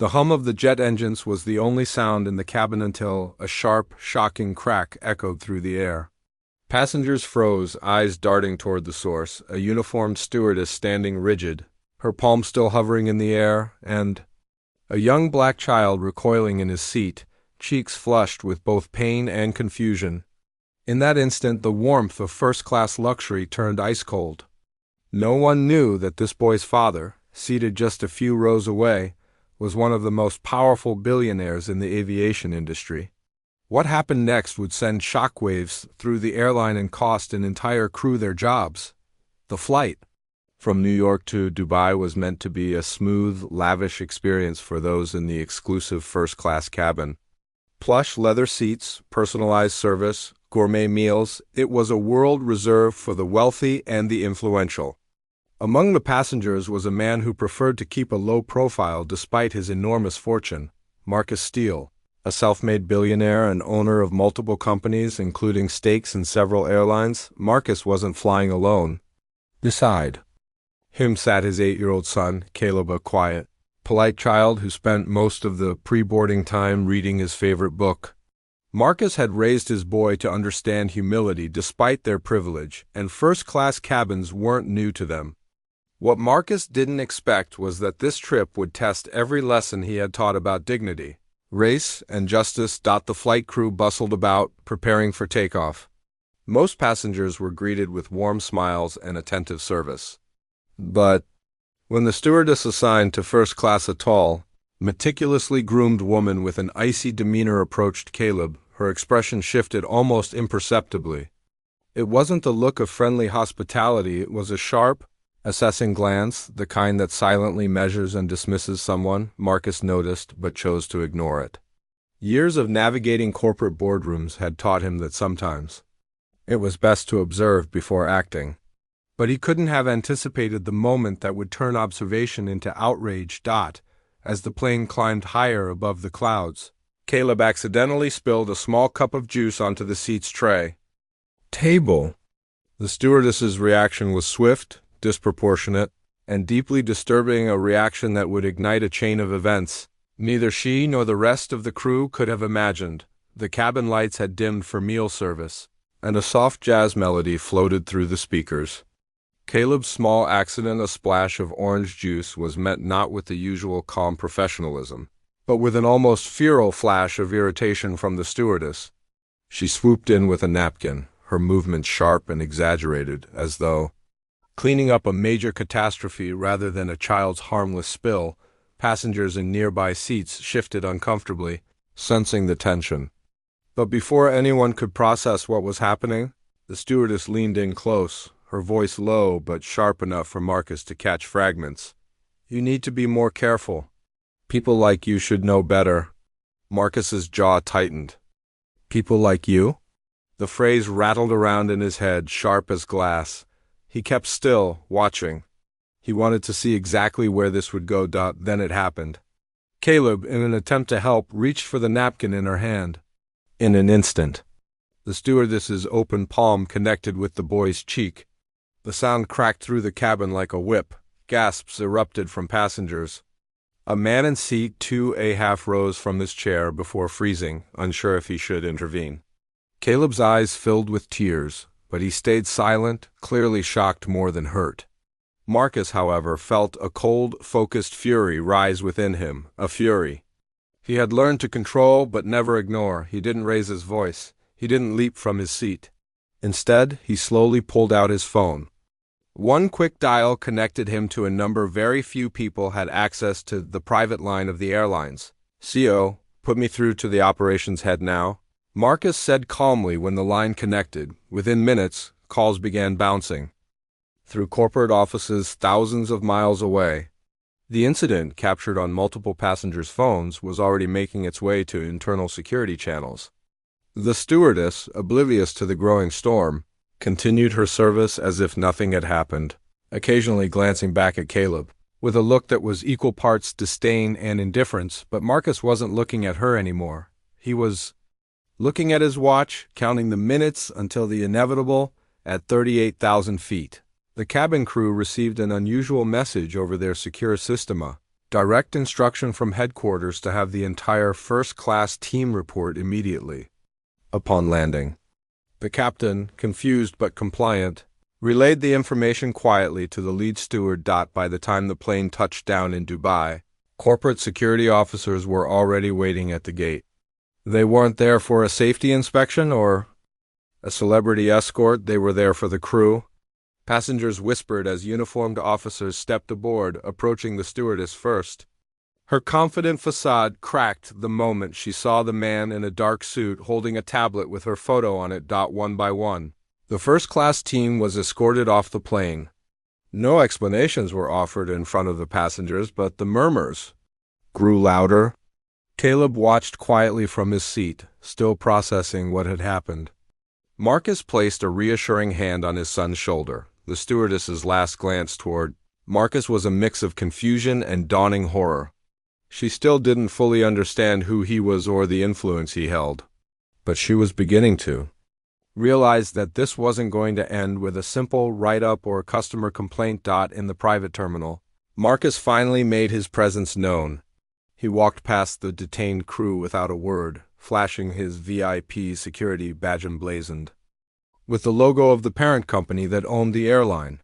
The hum of the jet engines was the only sound in the cabin until a sharp, shocking crack echoed through the air. Passengers froze, eyes darting toward the source, a uniformed stewardess standing rigid, her palm still hovering in the air, and a young black child recoiling in his seat, cheeks flushed with both pain and confusion. In that instant, the warmth of first-class luxury turned ice-cold. No one knew that this boy's father, seated just a few rows away, was one of the most powerful billionaires in the aviation industry. What happened next would send shockwaves through the airline and cost an entire crew their jobs. The flight from New York to Dubai was meant to be a smooth, lavish experience for those in the exclusive first-class cabin. Plush leather seats, personalized service, gourmet meals, it was a world reserved for the wealthy and the influential. Among the passengers was a man who preferred to keep a low profile despite his enormous fortune, Marcus Steele, a self-made billionaire and owner of multiple companies, including stakes in several airlines. Marcus wasn't flying alone. Beside him sat his 8-year-old son, Caleb, a quiet, polite child who spent most of the pre-boarding time reading his favorite book. Marcus had raised his boy to understand humility despite their privilege, and first-class cabins weren't new to them. What Marcus didn't expect was that this trip would test every lesson he had taught about dignity, race, and justice. The flight crew bustled about, preparing for takeoff. Most passengers were greeted with warm smiles and attentive service. But when the stewardess assigned to first class, a tall, meticulously groomed woman with an icy demeanor, approached Caleb, her expression shifted almost imperceptibly. It wasn't the look of friendly hospitality, it was a sharp, assessing glance, the kind that silently measures and dismisses someone. Marcus noticed, but chose to ignore it. Years of navigating corporate boardrooms had taught him that sometimes it was best to observe before acting. But he couldn't have anticipated the moment that would turn observation into outrage. As the plane climbed higher above the clouds, Caleb accidentally spilled a small cup of juice onto the seat's tray. Table. The stewardess's reaction was swift, disproportionate, and deeply disturbing, a reaction that would ignite a chain of events neither she nor the rest of the crew could have imagined. The cabin lights had dimmed for meal service, and a soft jazz melody floated through the speakers. Caleb's small accident, a splash of orange juice, was met not with the usual calm professionalism, but with an almost feral flash of irritation from the stewardess. She swooped in with a napkin, her movements sharp and exaggerated, as though cleaning up a major catastrophe rather than a child's harmless spill. Passengers in nearby seats shifted uncomfortably, sensing the tension. But before anyone could process what was happening, the stewardess leaned in close, her voice low but sharp enough for Marcus to catch fragments. "You need to be more careful. People like you should know better." Marcus's jaw tightened. "People like you?" The phrase rattled around in his head, sharp as glass. He kept still, watching. He wanted to see exactly where this would go. Then it happened. Caleb, in an attempt to help, reached for the napkin in her hand. In an instant, the stewardess's open palm connected with the boy's cheek. The sound cracked through the cabin like a whip. Gasps erupted from passengers. A man in seat 2A rose from his chair before freezing, unsure if he should intervene. Caleb's eyes filled with tears, but he stayed silent, clearly shocked more than hurt. Marcus, however, felt a cold, focused fury rise within him, a fury he had learned to control but never ignore. He didn't raise his voice. He didn't leap from his seat. Instead, he slowly pulled out his phone. One quick dial connected him to a number very few people had access to, the private line of the airlines. "CO, put me through to the operations head now," Marcus said calmly when the line connected. Within minutes, calls began bouncing through corporate offices thousands of miles away. The incident, captured on multiple passengers' phones, was already making its way to internal security channels. The stewardess, oblivious to the growing storm, continued her service as if nothing had happened, occasionally glancing back at Caleb, with a look that was equal parts disdain and indifference. But Marcus wasn't looking at her anymore. He was looking at his watch, counting the minutes until the inevitable at 38,000 feet. The cabin crew received an unusual message over their secure systema. Direct instruction from headquarters to have the entire first-class team report immediately. Upon landing, the captain, confused but compliant, relayed the information quietly to the lead steward. By the time the plane touched down in Dubai, corporate security officers were already waiting at the gate. They weren't there for a safety inspection or a celebrity escort, they were there for the crew. Passengers whispered as uniformed officers stepped aboard, approaching the stewardess first. Her confident facade cracked the moment she saw the man in a dark suit holding a tablet with her photo on it. One by one, the first-class team was escorted off the plane. No explanations were offered in front of the passengers, but the murmurs grew louder. Caleb watched quietly from his seat, still processing what had happened. Marcus placed a reassuring hand on his son's shoulder. The stewardess's last glance toward Marcus was a mix of confusion and dawning horror. She still didn't fully understand who he was or the influence he held, but she was beginning to realize that this wasn't going to end with a simple write-up or customer complaint. In the private terminal, Marcus finally made his presence known. He walked past the detained crew without a word, flashing his VIP security badge emblazoned with the logo of the parent company that owned the airline.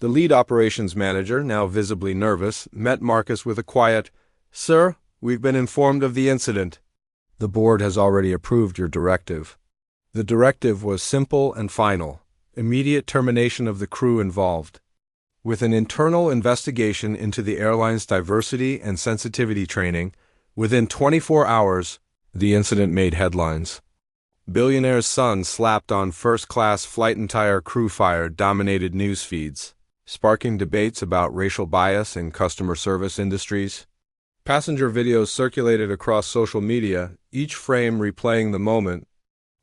The lead operations manager, now visibly nervous, met Marcus with a quiet, "Sir, we've been informed of the incident. The board has already approved your directive." The directive was simple and final: immediate termination of the crew involved. With an internal investigation into the airline's diversity and sensitivity training, within 24 hours, the incident made headlines. Billionaire's son slapped on first-class flight, entire crew fired dominated news feeds, sparking debates about racial bias in customer service industries. Passenger videos circulated across social media, each frame replaying the moment.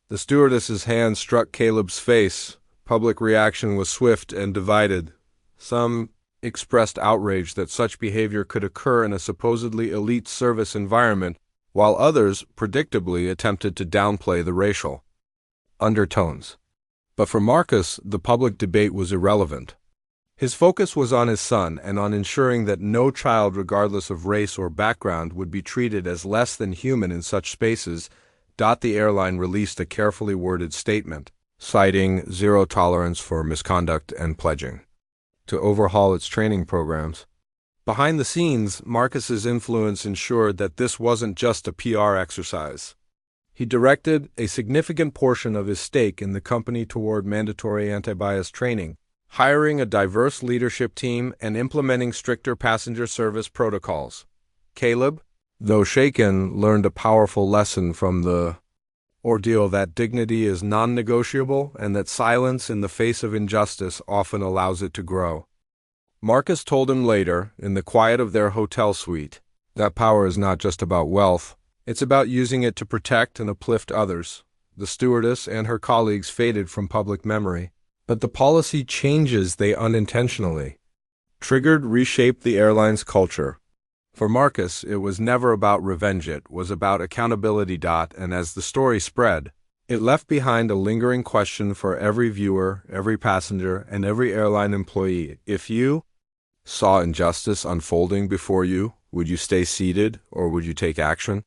The stewardess's hand struck Caleb's face. Public reaction was swift and divided. Some expressed outrage that such behavior could occur in a supposedly elite service environment, while others, predictably, attempted to downplay the racial undertones. But for Marcus, the public debate was irrelevant. His focus was on his son and on ensuring that no child, regardless of race or background, would be treated as less than human in such spaces. The airline released a carefully worded statement, citing zero tolerance for misconduct and pledging to overhaul its training programs. Behind the scenes, Marcus's influence ensured that this wasn't just a PR exercise. He directed a significant portion of his stake in the company toward mandatory anti-bias training, hiring a diverse leadership team and implementing stricter passenger service protocols. Caleb, though shaken, learned a powerful lesson from the ordeal: that dignity is non-negotiable and that silence in the face of injustice often allows it to grow. Marcus told him later, in the quiet of their hotel suite, that power is not just about wealth, it's about using it to protect and uplift others. The stewardess and her colleagues faded from public memory, but the policy changes they unintentionally triggered reshaped the airline's culture. For Marcus, it was never about revenge, it was about accountability. And as the story spread, it left behind a lingering question for every viewer, every passenger, and every airline employee. If you saw injustice unfolding before you, would you stay seated or would you take action?